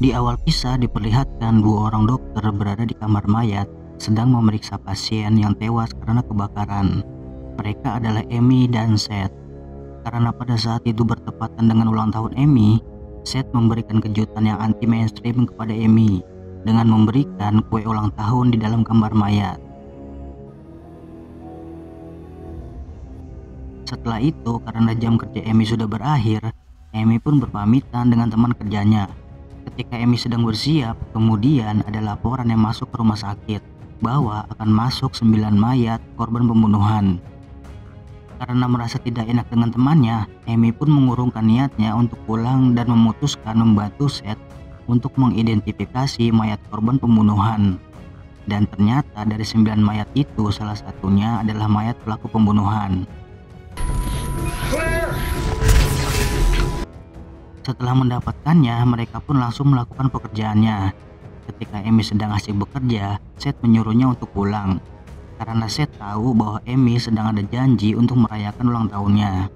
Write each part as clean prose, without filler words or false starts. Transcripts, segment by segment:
Di awal kisah diperlihatkan dua orang dokter berada di kamar mayat sedang memeriksa pasien yang tewas karena kebakaran. Mereka adalah Amy dan Seth. Karena pada saat itu bertepatan dengan ulang tahun Amy, Seth memberikan kejutan yang anti mainstream kepada Amy dengan memberikan kue ulang tahun di dalam kamar mayat. Setelah itu, karena jam kerja Amy sudah berakhir, Amy pun berpamitan dengan teman kerjanya. Ketika Amy sedang bersiap, kemudian ada laporan yang masuk ke rumah sakit bahwa akan masuk 9 mayat korban pembunuhan. Karena merasa tidak enak dengan temannya, Amy pun mengurungkan niatnya untuk pulang dan memutuskan membantu Seth untuk mengidentifikasi mayat korban pembunuhan. Dan ternyata dari 9 mayat itu salah satunya adalah mayat pelaku pembunuhan. Setelah mendapatkannya, mereka pun langsung melakukan pekerjaannya. Ketika Amy sedang asik bekerja, Seth menyuruhnya untuk pulang. Karena Seth tahu bahwa Amy sedang ada janji untuk merayakan ulang tahunnya.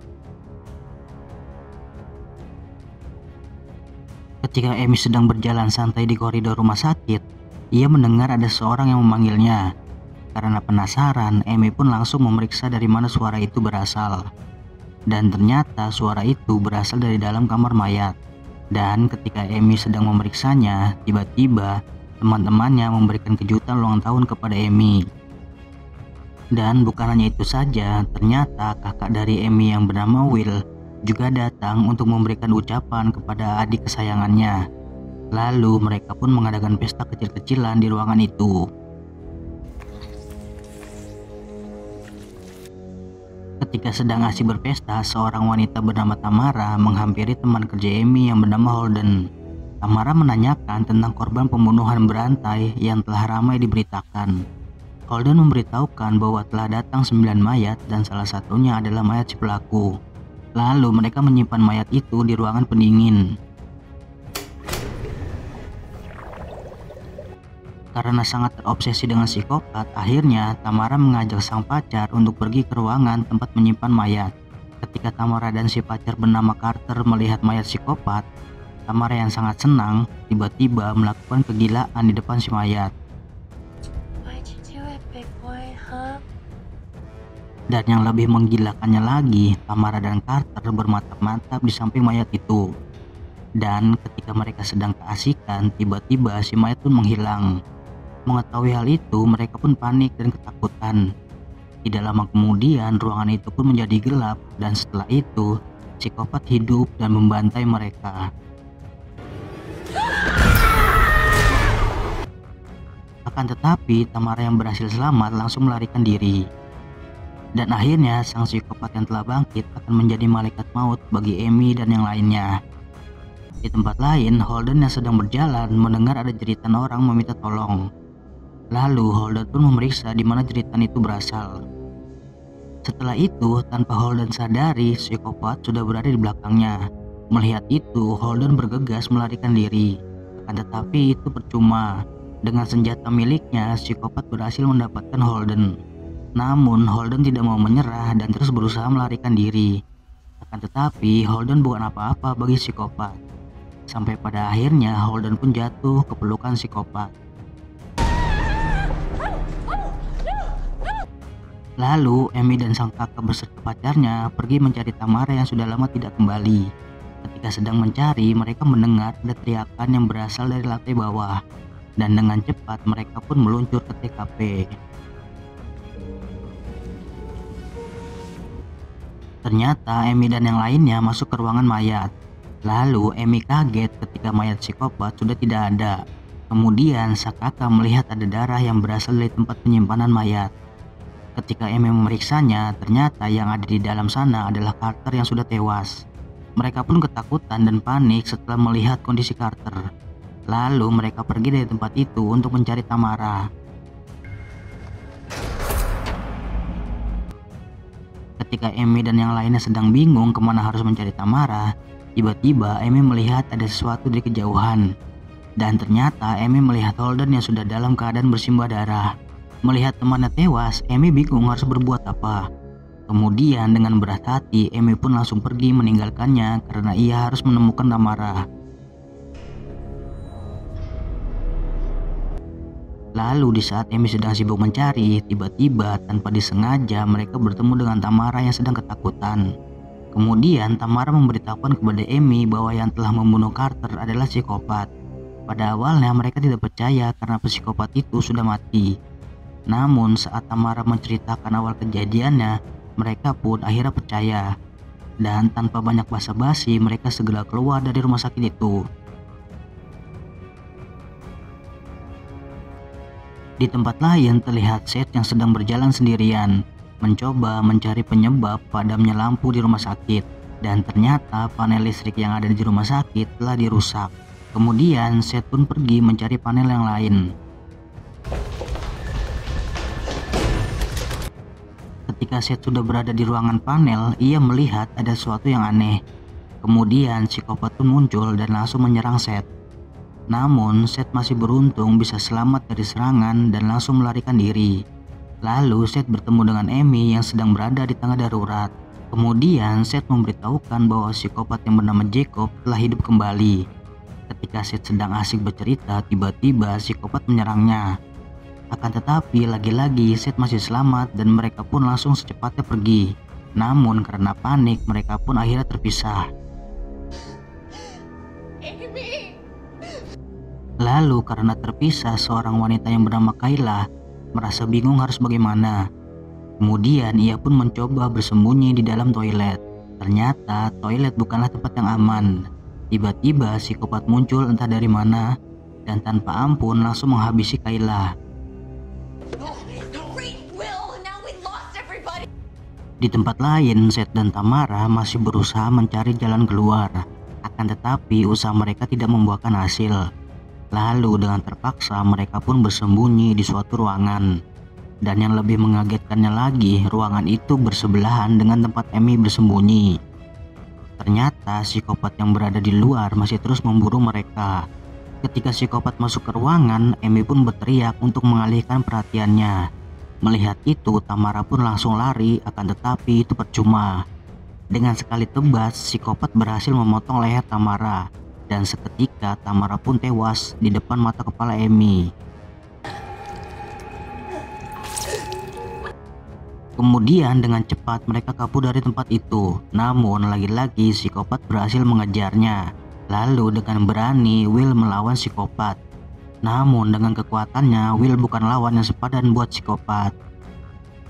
Ketika Amy sedang berjalan santai di koridor rumah sakit, ia mendengar ada seorang yang memanggilnya. Karena penasaran, Amy pun langsung memeriksa dari mana suara itu berasal. Dan ternyata suara itu berasal dari dalam kamar mayat. Dan ketika Amy sedang memeriksanya, tiba-tiba teman-temannya memberikan kejutan ulang tahun kepada Amy. Dan bukan hanya itu saja, ternyata kakak dari Amy yang bernama Will juga datang untuk memberikan ucapan kepada adik kesayangannya. Lalu mereka pun mengadakan pesta kecil-kecilan di ruangan itu. Ketika sedang asik berpesta, seorang wanita bernama Tamara menghampiri teman kerja Amy yang bernama Holden. Tamara menanyakan tentang korban pembunuhan berantai yang telah ramai diberitakan. Holden memberitahukan bahwa telah datang 9 mayat dan salah satunya adalah mayat si pelaku. Lalu mereka menyimpan mayat itu di ruangan pendingin. Karena sangat terobsesi dengan psikopat, akhirnya Tamara mengajak sang pacar untuk pergi ke ruangan tempat menyimpan mayat. Ketika Tamara dan si pacar bernama Carter melihat mayat psikopat, Tamara yang sangat senang tiba-tiba melakukan kegilaan di depan si mayat. Dan yang lebih menggilakannya lagi, Tamara dan Carter bermantap-mantap di samping mayat itu. Dan ketika mereka sedang keasikan, tiba-tiba si mayat pun menghilang. Mengetahui hal itu, mereka pun panik dan ketakutan. Tidak lama kemudian, ruangan itu pun menjadi gelap dan setelah itu, psikopat hidup dan membantai mereka. Akan tetapi, Tamara yang berhasil selamat langsung melarikan diri. Dan akhirnya sang psikopat yang telah bangkit akan menjadi malaikat maut bagi Amy dan yang lainnya. Di tempat lain, Holden yang sedang berjalan mendengar ada jeritan orang meminta tolong. Lalu Holden pun memeriksa di mana jeritan itu berasal. Setelah itu, tanpa Holden sadari, psikopat sudah berada di belakangnya. Melihat itu, Holden bergegas melarikan diri. Akan tetapi itu percuma. Dengan senjata miliknya, psikopat berhasil mendapatkan Holden. Namun Holden tidak mau menyerah dan terus berusaha melarikan diri. Akan tetapi Holden bukan apa-apa bagi psikopat. Sampai pada akhirnya Holden pun jatuh ke pelukan psikopat. Lalu Amy dan sang kakak beserta pacarnya pergi mencari Tamara yang sudah lama tidak kembali. Ketika sedang mencari, mereka mendengar ada teriakan yang berasal dari lantai bawah. Dan dengan cepat mereka pun meluncur ke TKP. Ternyata Amy dan yang lainnya masuk ke ruangan mayat. Lalu Amy kaget ketika mayat psikopat sudah tidak ada. Kemudian sang kakak melihat ada darah yang berasal dari tempat penyimpanan mayat. Ketika Amy memeriksanya, ternyata yang ada di dalam sana adalah Carter yang sudah tewas. Mereka pun ketakutan dan panik setelah melihat kondisi Carter. Lalu mereka pergi dari tempat itu untuk mencari Tamara. Ketika Amy dan yang lainnya sedang bingung kemana harus mencari Tamara, tiba-tiba Amy melihat ada sesuatu di kejauhan. Dan ternyata Amy melihat Holden yang sudah dalam keadaan bersimbah darah. Melihat temannya tewas, Amy bingung harus berbuat apa. Kemudian dengan berat hati, Amy pun langsung pergi meninggalkannya karena ia harus menemukan Tamara. Lalu di saat Amy sedang sibuk mencari, tiba-tiba tanpa disengaja mereka bertemu dengan Tamara yang sedang ketakutan. Kemudian Tamara memberitahukan kepada Amy bahwa yang telah membunuh Carter adalah psikopat. Pada awalnya mereka tidak percaya karena psikopat itu sudah mati. Namun saat Tamara menceritakan awal kejadiannya, mereka pun akhirnya percaya. Dan tanpa banyak basa-basi mereka segera keluar dari rumah sakit itu. Di tempat lain terlihat Seth yang sedang berjalan sendirian, mencoba mencari penyebab padamnya lampu di rumah sakit. Dan ternyata panel listrik yang ada di rumah sakit telah dirusak. Kemudian Seth pun pergi mencari panel yang lain. Ketika Seth sudah berada di ruangan panel, ia melihat ada sesuatu yang aneh. Kemudian psikopat pun muncul dan langsung menyerang Seth. Namun Seth masih beruntung bisa selamat dari serangan dan langsung melarikan diri. Lalu Seth bertemu dengan Amy yang sedang berada di tangga darurat. Kemudian Seth memberitahukan bahwa psikopat yang bernama Jacob telah hidup kembali. Ketika Seth sedang asik bercerita, tiba-tiba psikopat menyerangnya. Akan tetapi lagi-lagi Seth masih selamat dan mereka pun langsung secepatnya pergi. Namun karena panik mereka pun akhirnya terpisah. Lalu karena terpisah, seorang wanita yang bernama Kayla merasa bingung harus bagaimana. Kemudian ia pun mencoba bersembunyi di dalam toilet. Ternyata toilet bukanlah tempat yang aman. Tiba-tiba psikopat muncul entah dari mana dan tanpa ampun langsung menghabisi Kayla. Di tempat lain, Seth dan Tamara masih berusaha mencari jalan keluar. Akan tetapi usaha mereka tidak membuahkan hasil. Lalu dengan terpaksa mereka pun bersembunyi di suatu ruangan. Dan yang lebih mengagetkannya lagi, ruangan itu bersebelahan dengan tempat Amy bersembunyi. Ternyata psikopat yang berada di luar masih terus memburu mereka. Ketika psikopat masuk ke ruangan, Amy pun berteriak untuk mengalihkan perhatiannya. Melihat itu, Tamara pun langsung lari, akan tetapi itu percuma. Dengan sekali tebas, psikopat berhasil memotong leher Tamara. Dan seketika Tamara pun tewas di depan mata kepala Amy. Kemudian dengan cepat mereka kabur dari tempat itu. Namun lagi-lagi psikopat berhasil mengejarnya. Lalu dengan berani Will melawan psikopat. Namun dengan kekuatannya Will bukan lawan yang sepadan buat psikopat.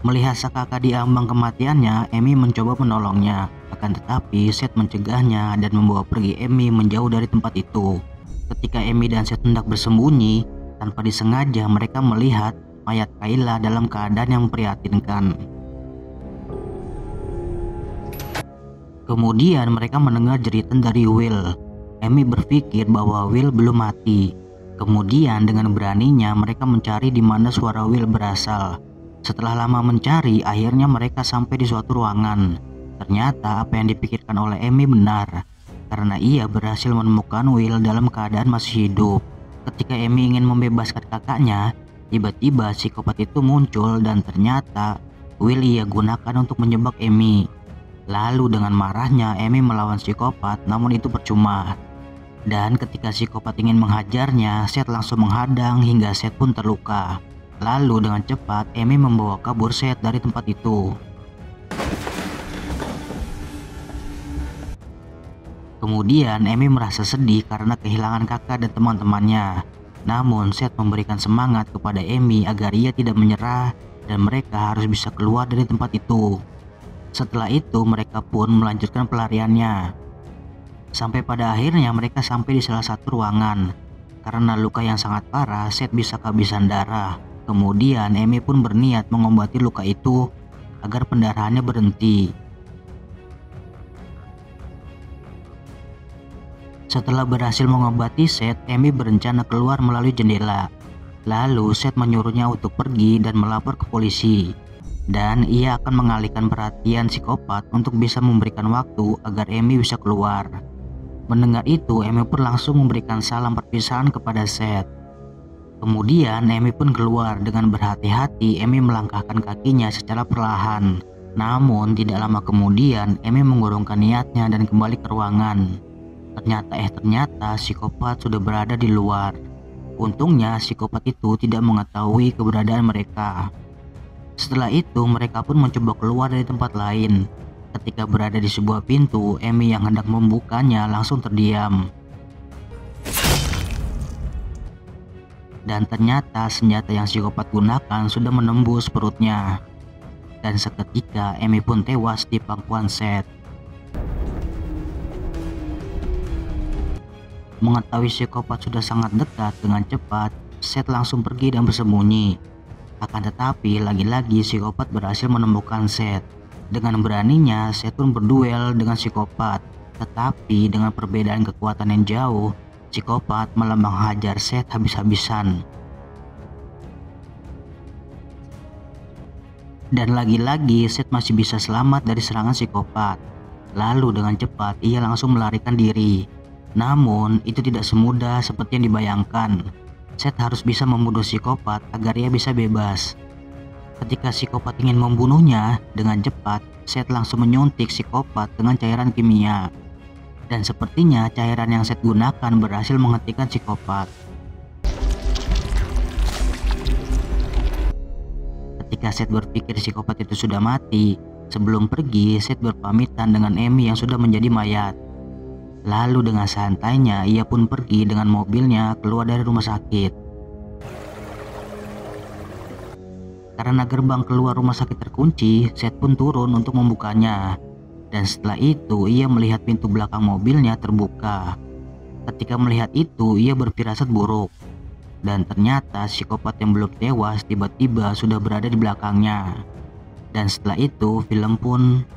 Melihat sang kakak diambang kematiannya, Amy mencoba menolongnya. Akan tetapi Seth mencegahnya dan membawa pergi Amy menjauh dari tempat itu. Ketika Amy dan Seth hendak bersembunyi, tanpa disengaja mereka melihat mayat Kayla dalam keadaan yang memprihatinkan. Kemudian mereka mendengar jeritan dari Will. Amy berpikir bahwa Will belum mati. Kemudian dengan beraninya mereka mencari di mana suara Will berasal. Setelah lama mencari, akhirnya mereka sampai di suatu ruangan. Ternyata apa yang dipikirkan oleh Amy benar, karena ia berhasil menemukan Will dalam keadaan masih hidup. Ketika Amy ingin membebaskan kakaknya, tiba-tiba psikopat itu muncul dan ternyata Will ia gunakan untuk menjebak Amy. Lalu dengan marahnya Amy melawan psikopat, namun itu percuma. Dan ketika psikopat ingin menghajarnya, Seth langsung menghadang hingga Seth pun terluka. Lalu dengan cepat Amy membawa kabur Seth dari tempat itu. Kemudian Amy merasa sedih karena kehilangan kakak dan teman-temannya. Namun Seth memberikan semangat kepada Amy agar ia tidak menyerah dan mereka harus bisa keluar dari tempat itu. Setelah itu mereka pun melanjutkan pelariannya. Sampai pada akhirnya mereka sampai di salah satu ruangan. Karena luka yang sangat parah, Seth bisa kehabisan darah. Kemudian Amy pun berniat mengobati luka itu agar pendarahannya berhenti. Setelah berhasil mengobati Seth, Amy berencana keluar melalui jendela. Lalu Seth menyuruhnya untuk pergi dan melapor ke polisi. Dan ia akan mengalihkan perhatian psikopat untuk bisa memberikan waktu agar Amy bisa keluar. Mendengar itu, Amy pun langsung memberikan salam perpisahan kepada Seth. Kemudian Amy pun keluar. Dengan berhati-hati Amy melangkahkan kakinya secara perlahan. Namun tidak lama kemudian Amy mengurungkan niatnya dan kembali ke ruangan. Ternyata psikopat sudah berada di luar. Untungnya psikopat itu tidak mengetahui keberadaan mereka. Setelah itu mereka pun mencoba keluar dari tempat lain. Ketika berada di sebuah pintu, Amy yang hendak membukanya langsung terdiam. Dan ternyata senjata yang psikopat gunakan sudah menembus perutnya. Dan seketika Amy pun tewas di pangkuan Seth. Mengetahui psikopat sudah sangat dekat, dengan cepat Seth langsung pergi dan bersembunyi. Akan tetapi lagi-lagi psikopat berhasil menemukan Seth. Dengan beraninya Seth pun berduel dengan psikopat. Tetapi dengan perbedaan kekuatan yang jauh, psikopat malah menghajar Seth habis-habisan. Dan lagi-lagi Seth masih bisa selamat dari serangan psikopat. Lalu dengan cepat ia langsung melarikan diri. Namun itu tidak semudah seperti yang dibayangkan. Seth harus bisa membunuh psikopat agar ia bisa bebas. Ketika psikopat ingin membunuhnya, dengan cepat Seth langsung menyuntik psikopat dengan cairan kimia. Dan sepertinya cairan yang Seth gunakan berhasil menghentikan psikopat. Ketika Seth berpikir psikopat itu sudah mati, sebelum pergi Seth berpamitan dengan Amy yang sudah menjadi mayat. Lalu dengan santainya ia pun pergi dengan mobilnya keluar dari rumah sakit. Karena gerbang keluar rumah sakit terkunci, Seth pun turun untuk membukanya. Dan setelah itu ia melihat pintu belakang mobilnya terbuka. Ketika melihat itu ia berfirasat buruk. Dan ternyata psikopat yang belum tewas tiba-tiba sudah berada di belakangnya. Dan setelah itu film pun